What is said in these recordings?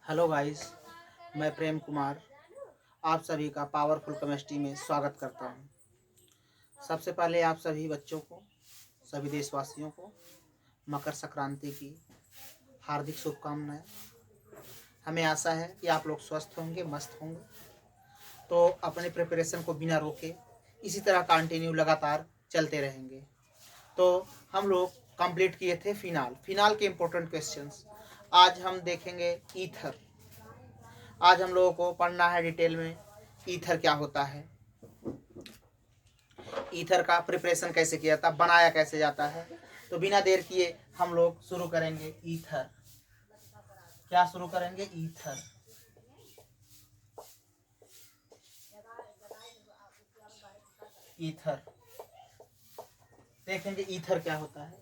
Hello guys, मैं प्रेम कुमार आप सभी का पावरफुल केमिस्ट्री में स्वागत करता हूं। सबसे पहले आप सभी बच्चों को, सभी देशवासियों को मकर संक्रांति की हार्दिक शुभकामनाएं। हमें आशा है कि आप लोग स्वस्थ होंगे, मस्त होंगे। तो अपने प्रिपरेशन को बिना रोके इसी तरह कंटिन्यू लगातार चलते रहेंगे। तो हम लोग कंप्लीट किए थे फिनाल के इम्पोर्टेंट क्वेश्चंस। आज हम देखेंगे ईथर। आज हम लोगों को पढ़ना है डिटेल में ईथर क्या होता है, ईथर का प्रिपरेशन कैसे किया जाता है, बनाया कैसे जाता है। तो बिना देर किए हम लोग शुरू करेंगे ईथर। क्या शुरू करेंगे? ईथर। ईथर देखेंगे ईथर क्या होता है।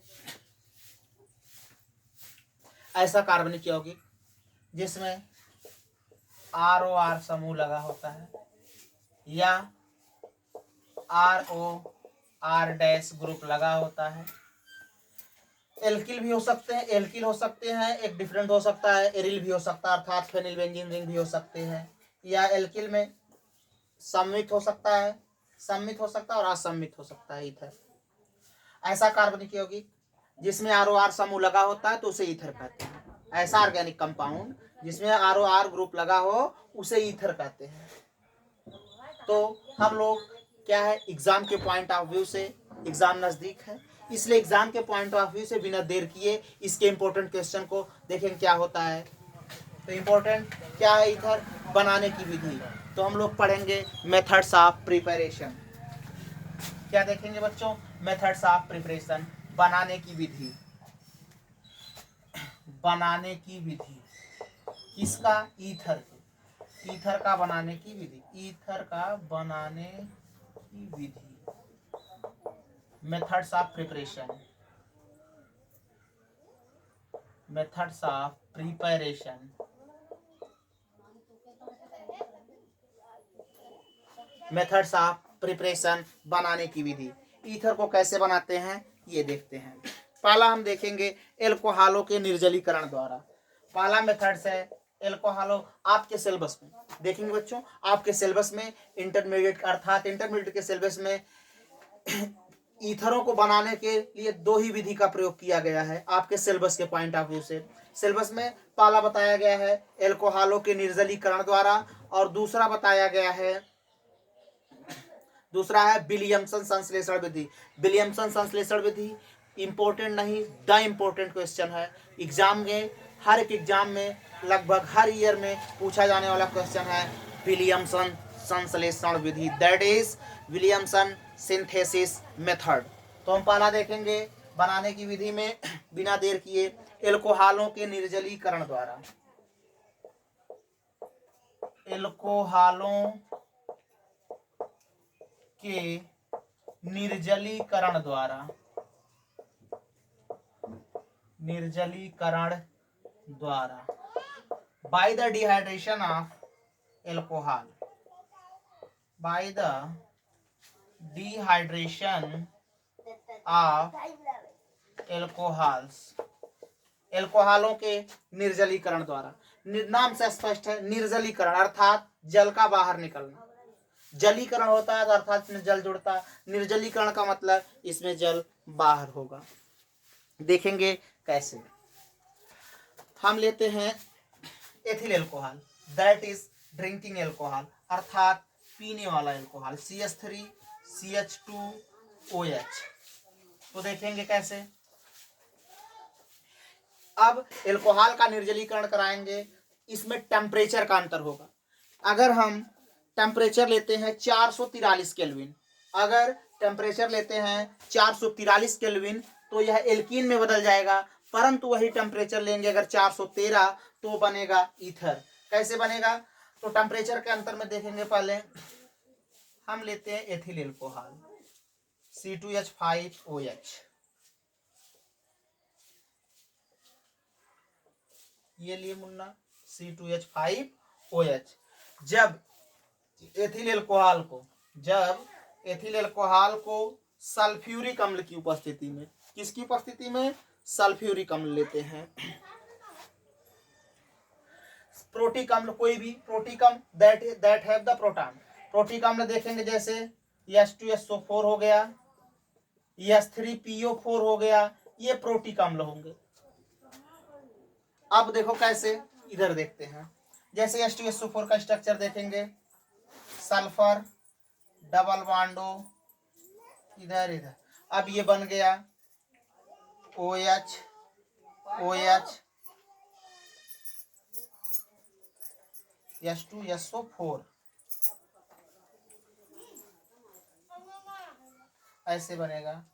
ऐसा कार्बनिक यौगिक जिसमें ROR समूह लगा होता है या ROR- ग्रुप लगा होता है। एल्किल भी हो सकते हैं, एल्किल हो सकते हैं, एक डिफरेंट हो सकता है, एरिल भी हो सकता है, अर्थात फेनिल बेंजीन रिंग भी हो सकते हैं, या एल्किल में सम्मित हो सकता है, सम्मित हो सकता है और असम्मित हो सकता है ईथर। ऐसा कार्बनिक यौगिक जिसमें ROR समूह लगा होता है तो उसे ईथर कहते हैं। ऐसा ऑर्गेनिक कंपाउंड जिसमें ROR ग्रुप लगा हो उसे ईथर कहते हैं। तो हम लोग क्या है, एग्जाम के पॉइंट ऑफ व्यू से, एग्जाम नजदीक है इसलिए एग्जाम के पॉइंट ऑफ व्यू से बिना देर किए इसके इंपॉर्टेंट क्वेश्चन को देखें क्या होता है। तो इंपॉर्टेंट क्या है इधर, बनाने की विधि। तो हम लोग पढ़ेंगे मेथड्स ऑफ प्रिपरेशन। क्या देखेंगे बच्चों? मेथड्स ऑफ प्रिपरेशन, बनाने की विधि। बनाने की विधि किसका? ईथर। ईथर का बनाने की विधि, ईथर का बनाने की विधि। Methods of preparation, methods of preparation. Methods of preparation, बनाने की विधि। ईथर को कैसे बनाते हैं ये देखते हैं। पहला हम देखेंगे एल्कोहलों के निर्जलीकरण द्वारा। पहला मेथड्स है एल्कोहलों। आपके सिलेबस में देखेंगे बच्चों, आपके सिलेबस में इंटरमीडिएट अर्थात इंटरमीडिएट के सिलेबस में ईथरों को बनाने के लिए दो ही विधि का प्रयोग किया गया है। आपके सिलेबस के पॉइंट ऑफ व्यू से सिलेबस में पहला बताया गया है एल्कोहलों के निर्जलीकरण द्वारा और दूसरा बताया गया है, दूसरा है विलियमसन संश्लेषण विधि। विलियमसन संश्लेषण विधि इंपॉर्टेंट नहीं, द इंपॉर्टेंट क्वेश्चन है। एग्जाम में, हर एक एग्जाम में लगभग हर ईयर में पूछा जाने वाला क्वेश्चन है विलियमसन संश्लेषण विधि, that is Williamson synthesis method. तो हम पहला देखेंगे बनाने की विधि में बिना देर किए एल्कोहलों के निर्जलीकरण द्वारा। एल्कोहलों के निर्जलीकरण द्वारा, निर्जलीकरण द्वारा by the dehydration of alcohol, by the dehydration of alcohols. एल्कोहलों के निर्जलीकरण द्वारा, नाम से स्पष्ट है, निर्जलीकरण अर्थात जल का बाहर निकलना। जलीकरण होता है अर्थात इसमें जल जुड़ता है, निर्जलीकरण का मतलब इसमें जल बाहर होगा। देखेंगे कैसे। हम लेते हैं ethyl alcohol, that is drinking alcohol अर्थात पीने वाला एल्कोहल, CH3CH2OH। तो देखेंगे कैसे। अब एल्कोहल का निर्जलीकरण कराएंगे, इसमें टेम्परेचर का अंतर होगा। अगर हम टेम्परेचर लेते हैं 443 केल्विन, अगर टेम्परेचर लेते हैं 443 केल्विन तो यह एल्कीन में बदल जाएगा, परंतु वही टेम्परेचर लेंगे अगर 413 तो बनेगा ईथर। कैसे बनेगा? तो टेम्परेचर के अंतर में देखेंगे। पहले हम लेते हैं एथिल एल्कोहल C2H5OH, ये लिए मुन्ना C2H5OH। जब एथिल एल्कोहल को, जब एथिल एल्कोहल को सल्फ्यूरिक अम्ल की उपस्थिति में, किसकी उपस्थिति में? सल्फ्यूरिक अम्ल लेते हैं। प्रोटिक अम्ल, कोई भी प्रोटिक अम्ल that have the proton. Protic अम्ल देखेंगे जैसे H2SO4 हो गया, H3PO4 हो गया, ये प्रोटिक अम्ल होंगे। अब देखो कैसे, इधर देखते हैं। जैसे H2SO4 का स्ट्रक्चर देखेंगे, सल्फर डबल बॉन्डो इधर इधर। अब ये बन गया OH OH H2SO4, ऐसे बनेगा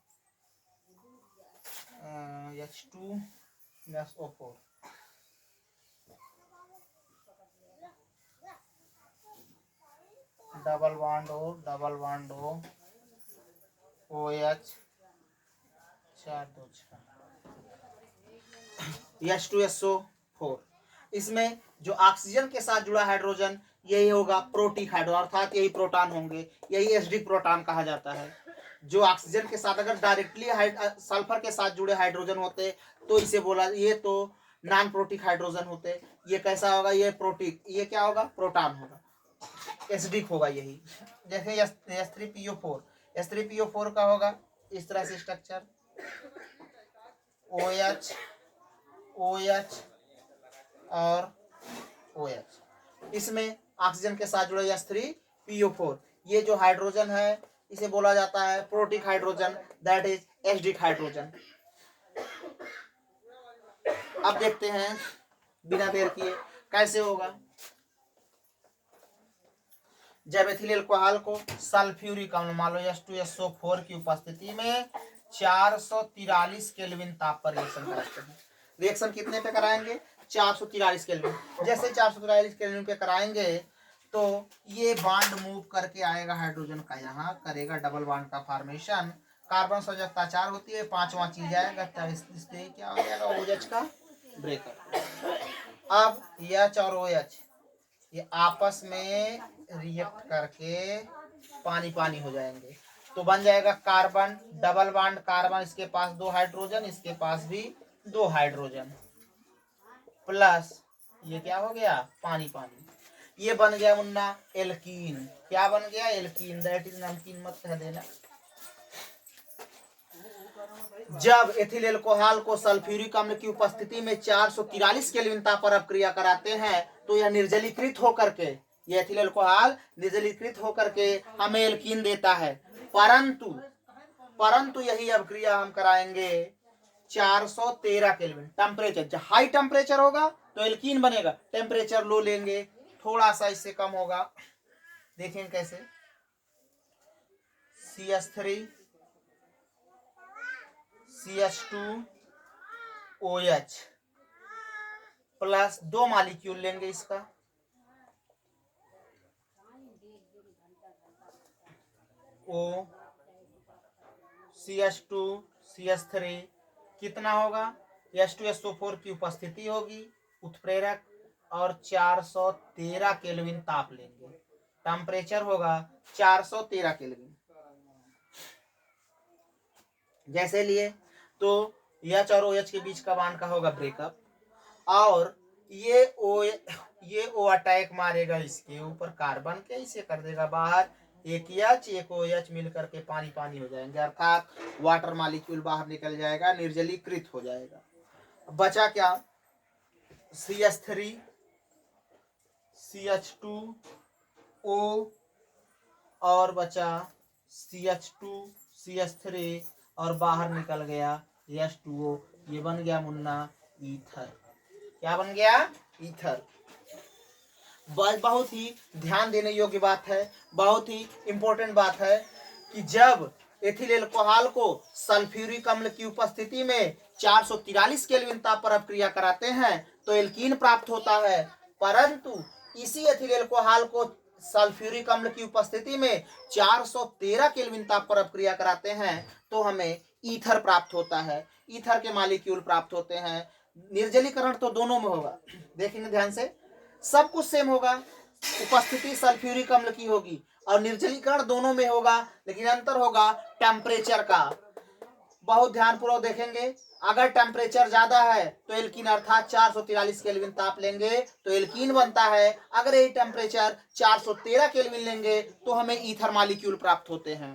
H2SO4। डबल बॉन्ड हो OH 4 2 6 H2SO4। इसमें जो ऑक्सीजन के साथ जुड़ा हाइड्रोजन यही होगा प्रोटिक हाइड्रोजन, अर्थात यही प्रोटॉन होंगे, यही एसिडिक प्रोटॉन कहा जाता है। जो ऑक्सीजन के साथ अगर डायरेक्टली सल्फर के साथ जुड़े हाइड्रोजन होते तो इसे बोला, ये तो नॉन प्रोटिक हाइड्रोजन होते, ये कैसा होगा, ये प्रोटिक, ये क्या होगा, प्रोटॉन होगा, एसिडिक होगा यही। जैसे H3PO4, H3PO4 का होगा इस तरह से स्ट्रक्चर, OH OH और OH। इसमें ऑक्सीजन के साथ जुड़े H3PO4, ये जो हाइड्रोजन है इसे बोला जाता है protic hydrogen, that is acidic hydrogen. अब देखते हैं बिना देर किए कैसे होगा। जब एथिल अल्कोहल को सल्फ्यूरिक अम्ल मान लो H2SO4 की उपस्थिति में 443 केल्विन ताप पर रिएक्शन कराते हैं। रिएक्शन कितने पे कराएंगे, 443 केल्विन। जैसे 443 केल्विन पे कराएंगे तो ये बॉन्ड मूव करके आएगा हाइड्रोजन का, यहाँ करेगा डबल बॉन्ड का फॉर्मेशन, कार्बन संयोजकता 4 होती है, पांचवा चीज आएगा तब इससे क्या हो जाएगा, OH का ब्रेकअप। अब H और OH ये आपस में रिएक्ट करके पानी पानी हो जाएंगे, तो बन जाएगा कार्बन डबल बॉन्ड कार्बन, इसके पास 2 हाइड्रोजन, इसके पास भी 2 हाइड्रोजन, प्लस ये क्या हो गया, पानी पानी, ये बन गया मुन्ना एल्कीन। क्या बन गया, एल्कीन, दैट इज नमकीन मत कह देना। जब एथिल अल्कोहल को सल्फ्यूरिक अम्ल की उपस्थिति में 443 केल्विन ताप पर अपक्रिया कराते हैं तो यह निर्जलीकृत होकर के, यह एथिल अल्कोहल निर्जलीकृत होकर के हमें एल्कीन देता है। परंतु यही अपक्रिया हम कराएंगे 413 केल्विन टेम्परेचर, जब हाई टेम्परेचर होगा तो एल्कीन बनेगा, टेम्परेचर लो लेंगे थोड़ा सा इससे कम होगा, देखें कैसे, CH3 CH2OH प्लस 2 मॉलिक्यूल लेंगे इसका, O CH2 CH3 कितना होगा, H2SO4 की उपस्थिति होगी उत्प्रेरक और 413 केल्विन ताप लेंगे, टेम्परेचर होगा 413 केल्विन। जैसे लिए तो H और OH के बीच का बॉन्ड का होगा ब्रेकअप, और ये O अटैक मारेगा इसके ऊपर कार्बन के, इसे कर देगा बाहर, एक H एक OH मिल करके पानी पानी हो जाएंगे, अर्थात वाटर मॉलिक्यूल बाहर निकल जाएगा, निर्जलीकृत हो जाएगा। बचा क्या, CH3 CH2O और बचा CH2 CH3 और बाहर निकल गया H2O, ये बन गया मुन्ना ईथर। क्या बन गया, ईथर। बहुत ही ध्यान देने योग्य बात है, बहुत ही इंपॉर्टेंट बात है कि जब एथिल अल्कोहल को सल्फ्यूरिक अम्ल की उपस्थिति में 443 केल्विन ताप पर अपक्रिया कराते हैं तो एल्कीन प्राप्त होता है, परंतु इसी एथिल अल्कोहल को सल्फ्यूरिक अम्ल की उपस्थिति में 413 केल्विन ताप पर अपक्रिया कराते हैं तो हमें ईथर प्राप्त होता है, ईथर के मॉलिक्यूल प्राप्त होते हैं। निर्जलीकरण तो दोनों में होगा, देखेंगे ध्यान से, सब कुछ सेम होगा, उपस्थिति सल्फ्यूरिक अम्ल की होगी और निर्जलीकरण दोनों में होगा, लेकिन अंतर होगा टेम्परेचर का। बहुत ध्यानपूर्वक देखेंगे। अगर टेम्परेचर ज्यादा है तो एल्कीन अर्थात 443 केल्विन ताप लेंगे तो एल्कीन बनता है। अगर यही टेम्परेचर 413 केल्विन लेंगे तो हमें ईथर मॉलिक्यूल प्राप्त होते हैं।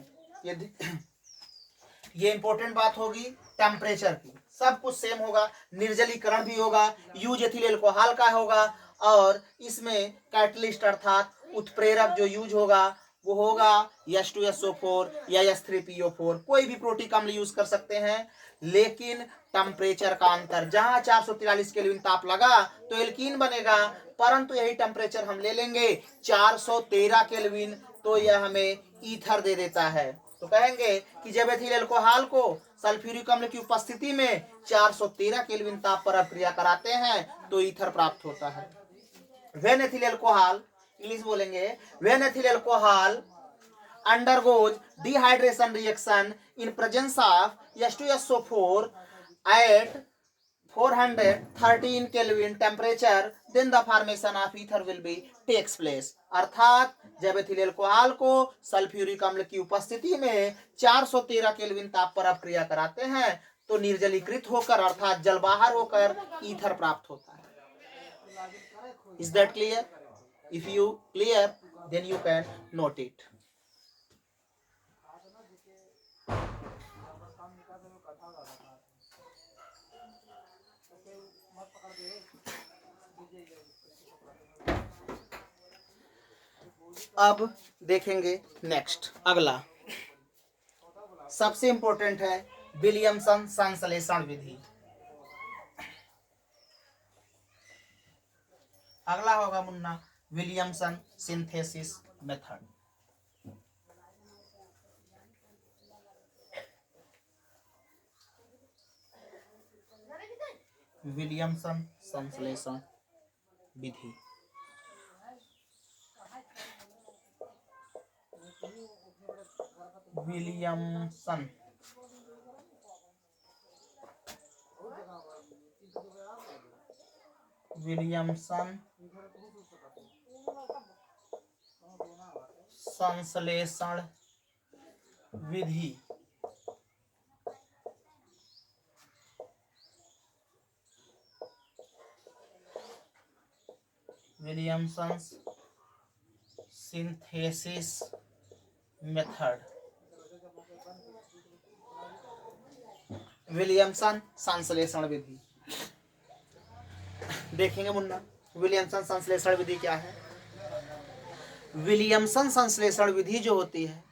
ये इंपॉर्टेंट बात होगी टेम्परेचर की। सब कुछ सेम होगा, निर्जलीकरण भी होगा, यूज एथिल एल्कोहल का होगा, और इसमें कैटलिस्ट अर्थात उत्प्रेरक जो यूज होगा वो होगा H2SO4 या H3PO4। कोई भी प्रोटीक अम्ल यूज कर सकते हैं, लेकिन टेम्परेचर का अंतर, जहां 443 केल्विन ताप लगा तो एल्कीन बनेगा, परंतु यही टेम्परेचर हम ले लेंगे 413 केल्विन तो यह हमें ईथर दे देता है। तो कहेंगे कि जब एथिल अल्कोहल को सल्फ्यूरिक अम्ल की उपस्थिति में 413 केल्विन ताप पर अभिक्रिया कराते हैं तो ईथर प्राप्त होता है। व्हेन एथिल अल्कोहल, इंग्लिश बोलेंगे, when ethyl alcohol undergoes dehydration reaction in presence of H2SO4 at 413 Kelvin temperature, then the formation of ether will be takes place। अर्थात जब एथिल अल्कोहल को सल्फ्यूरिक अम्ल की उपस्थिति में 413 केल्विन ताप पर अभिक्रिया कराते हैं तो निर्जलीकृत होकर अर्थात जल बाहर होकर ईथर प्राप्त होता है। Is that clear? If you clear then you can note it. अब देखेंगे नेक्स्ट, अगला सबसे इंपॉर्टेंट है विलियमसन संश्लेषण विधि। अगला होगा Munna Williamson synthesis method. Williamson संश्लेषण विधि। विलियमसन संश्लेषण विधि। Williamson synthesis method. विलियमसन संश्लेषण विधि देखेंगे मुन्ना। विलियमसन संश्लेषण विधि क्या है? विलियमसन संश्लेषण विधि जो होती है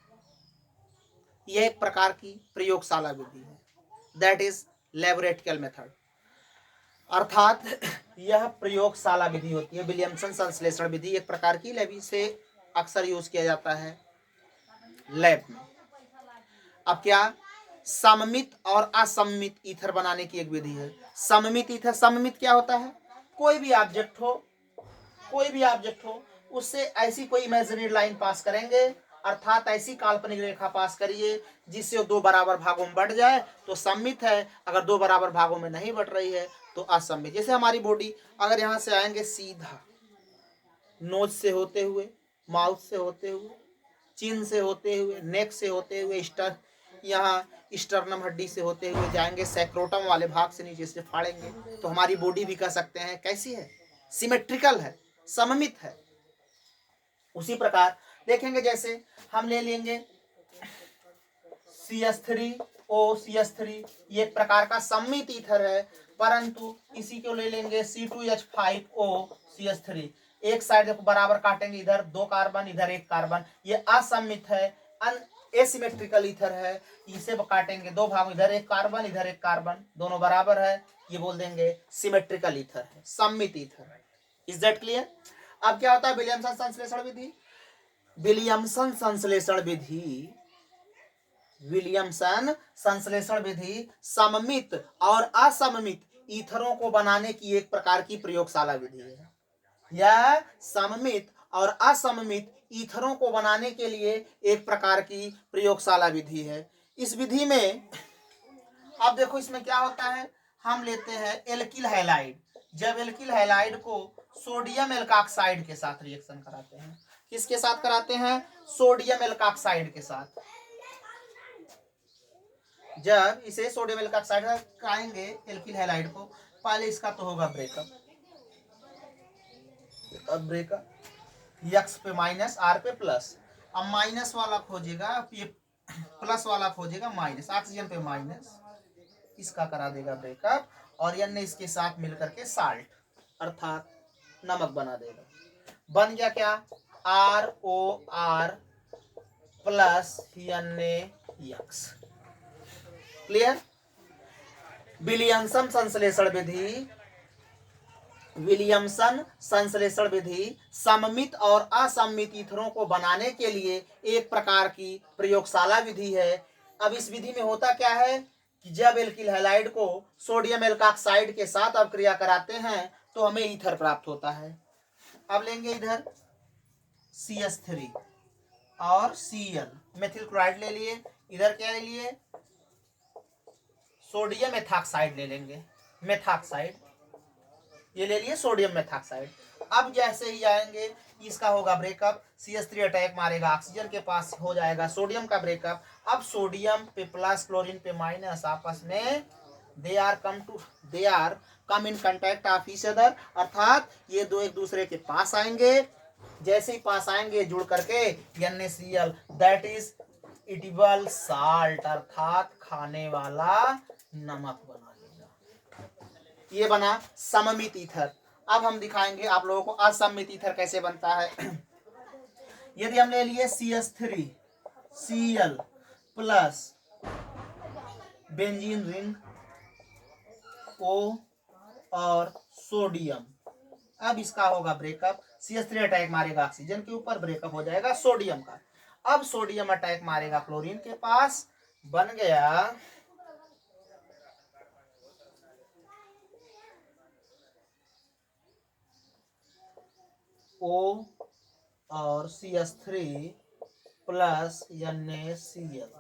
यह एक प्रकार की प्रयोगशाला विधि है, दैट इज लैबोरेटरिकल मेथड। अर्थात यह प्रयोगशाला विधि होती है। विलियमसन संश्लेषण विधि एक प्रकार की लैब से अक्सर यूज किया जाता है लैब में। अब क्या, सममित और असममित ईथर बनाने की एक विधि है। सममित ईथर, सममित क्या होता है? कोई भी ऑब्जेक्ट हो उससे ऐसी कोई इमेजिनरी लाइन पास करेंगे, अर्थात ऐसी काल्पनिक रेखा पास करिए जिससे दो बराबर भागों में बढ़ जाए तो सममित है, अगर दो बराबर भागों में नहीं बढ़ रही है तो असममित। जैसे हमारी बॉडी, अगर यहाँ से आएंगे सीधा नोज से होते हुए, माउथ से होते हुए, चिन से होते हुए, नेक से होते हुए, यहाँ स्टर्नम हड्डी से होते हुए जाएंगे, सैक्रोटम वाले भाग से नीचे से फाड़ेंगे तो हमारी बॉडी भी कह सकते हैं कैसी है? सिमेट्रिकल है, सममित है। उसी प्रकार देखेंगे, जैसे हम ले लेंगे CH3O CH3, ये एक प्रकार का सममित ईथर है, परंतु इसी को ले लेंगे C2H5O CH3, एक साइड देखो बराबर काटेंगे, इधर दो कार्बन इधर एक कार्बन, ये असममित है, एसिमेट्रिकल ईथर है। इसे काटेंगे दो भाग, इधर एक कार्बन इधर एक कार्बन, दोनों बराबर है, ये बोल देंगे सिमेट्रिकल ईथर है, सममित ईथर है। Is that clear? अब क्या होता है विलियमसन संश्लेषण विधि? विलियमसन संश्लेषण विधि, विलियमसन संश्लेषण विधि सममित और असममित ईथरों को बनाने की एक प्रकार की प्रयोगशाला विधि है। यह सममित और असममित ईथरों को बनाने के लिए एक प्रकार की प्रयोगशाला विधि है। इस विधि में अब देखो इसमें क्या होता है, हम लेते हैं एल्किल हैलाइड। जब एल्किल हैलाइड को सोडियम एल्काक्साइड के साथ रिएक्शन कराते हैं, किसके साथ कराते हैं? सोडियम एल्काक्साइड के साथ। जब इसे सोडियम एल्काक्साइड कराएंगे एल्किल हैलाइड को, पहले इसका तो होगा ब्रेकअप, अब ब्रेकअप यक्स पे माइनस आर पे प्लस, अब माइनस वाला खोजेगा, ये प्लस वाला खोजेगा माइनस, ऑक्सीजन पे माइनस, इसका करा देगा ब्रेकअप और एन ने इसके साथ मिलकर के साल्ट अर्थात नमक बना देगा। बन गया क्या, R O R plus NaX। Clear. Williamson संश्लेषण विधि, विलियमसन संश्लेषण विधि सममित और असममित ईथरों को बनाने के लिए एक प्रकार की प्रयोगशाला विधि है। अब इस विधि में होता क्या है कि जब एल्किल हैलाइड को सोडियम एल्काक्साइड के साथ अब क्रिया कराते हैं तो हमें ईथर प्राप्त होता है। अब लेंगे इधर CH3 और Cl, मेथिल क्लोराइड ले लिए, इधर क्या ले लिए, सोडियम मेथॉक्साइड ले लेंगे, मेथॉक्साइड ये ले लिए, सोडियम मेथॉक्साइड। अब जैसे ही आएंगे इसका होगा ब्रेकअप, CH3 अटैक मारेगा ऑक्सीजन के पास, हो जाएगा सोडियम का ब्रेकअप। अब सोडियम पे प्लस क्लोरीन पे माइनस आपस में they are come in contact of each other, अर्थात ये दो एक दूसरे के पास आएंगे, जैसे ही पास आएंगे जुड़ करके NaCl दैट इज इटिबल साल्ट अर्थात खाने वाला नमक बना लेगा। ये बना सममित ईथर। अब हम दिखाएंगे आप लोगों को असममित ईथर कैसे बनता है। यदि हम ले लिए CH3 Cl plus benzene ring O और सोडियम, अब इसका होगा ब्रेकअप, CH3 अटैक मारेगा ऑक्सीजन के ऊपर, ब्रेकअप हो जाएगा सोडियम का। अब सोडियम अटैक मारेगा क्लोरीन के पास, बन गया O और CH3 प्लस NaCl।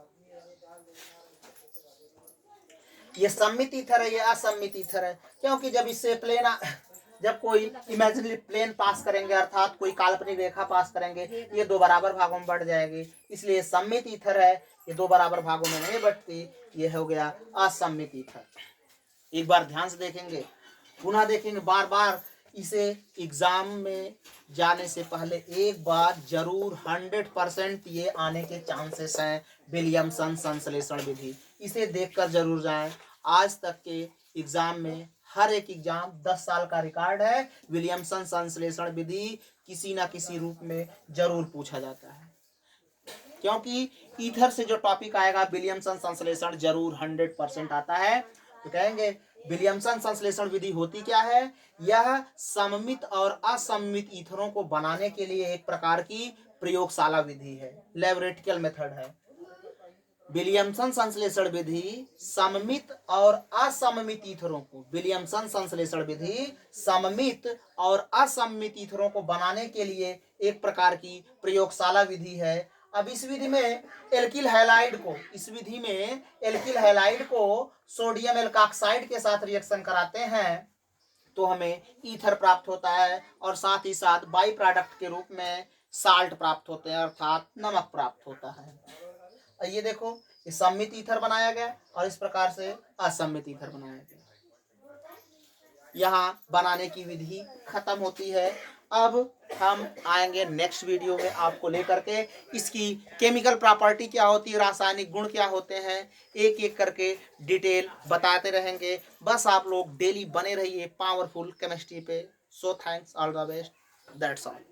ये सम्मित ईथर है, ये असम्मित ईथर है, क्योंकि जब इससे प्लेन जब कोई इमेजिनरी प्लेन पास करेंगे अर्थात कोई काल्पनिक रेखा पास करेंगे, ये दो बराबर भागों में बढ़ जाएगी, इसलिए सम्मित ईथर है, ये दो बराबर भागों में नहीं बढ़ती, ये हो गया असम्मित ईथर। एक बार ध्यान से देखेंगे, पुनः देखेंगे, बार बार इसे एग्जाम में जाने से पहले एक बार जरूर 100% ये आने के चांसेस हैं। विलियमसन संश्लेषण विधि, इसे देखकर जरूर जाएं। आज तक के एग्जाम में हर एक एग्जाम 10 साल का रिकॉर्ड है, विलियमसन संश्लेषण विधि किसी ना किसी रूप में जरूर पूछा जाता है, क्योंकि ईथर से जो टॉपिक आएगा विलियमसन संश्लेषण जरूर 100% आता है। तो कहेंगे विलियमसन संश्लेषण विधि होती क्या है, यह सममित और असममित ईथरों को बनाने के लिए एक प्रकार की प्रयोगशाला विधि है, लैबोरेटरिकल मेथड है। विलियमसन संश्लेषण विधि सममित और असममित ईथरों को, विलियमसन संश्लेषण विधि सममित और असममित ईथरों को बनाने के लिए एक प्रकार की प्रयोगशाला विधि है। अब इस विधि में एल्किल हैलाइड को, इस विधि में एल्किल हैलाइड को सोडियम एल्काक्साइड के साथ रिएक्शन कराते हैं तो हमें ईथर प्राप्त होता है, और साथ ही साथ बाई प्रोडक्ट के रूप में साल्ट प्राप्त होते हैं अर्थात नमक प्राप्त होता है। ये देखो, ये सम्मित ईथर बनाया गया और इस प्रकार से असम्मित ईथर बनाया गया। यहाँ बनाने की विधि खत्म होती है। अब हम आएंगे नेक्स्ट वीडियो में आपको लेकर के इसकी केमिकल प्रॉपर्टी क्या होती है, रासायनिक गुण क्या होते हैं, एक एक करके डिटेल बताते रहेंगे। बस आप लोग डेली बने रहिए पावरफुल केमिस्ट्री पे। So thanks, all the best, that's all.